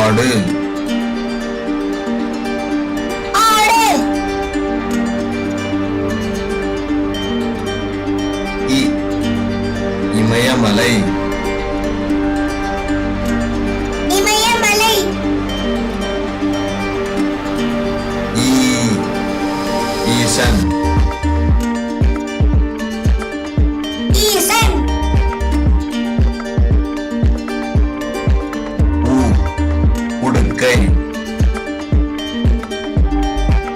ஆடு ஆடு இமயமலை இமயமலை ஈசன் ஈசன் உடுக்கை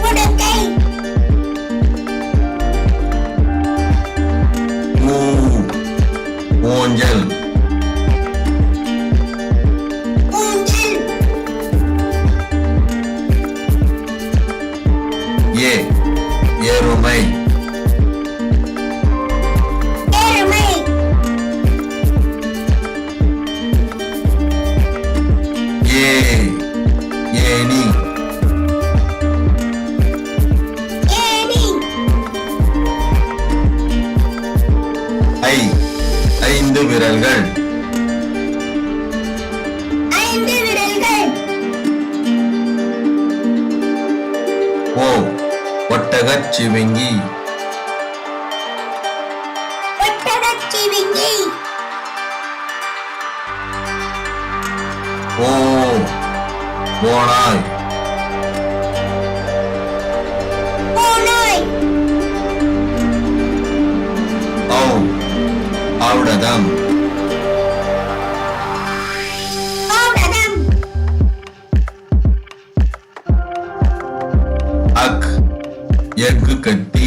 உடுக்கை ஊஞ்சல் ஊஞ்சல் எருமை எருமை ஏணி ஏணி ஐந்து விரல்கள் ஐந்து விரல்கள் ஒட்டகச் சிவிங்கி ஒட்டகச் சிவிங்கி ஓநாய் ஓநாய் ஔடதம் ஔடதம் எஃகு கட்டி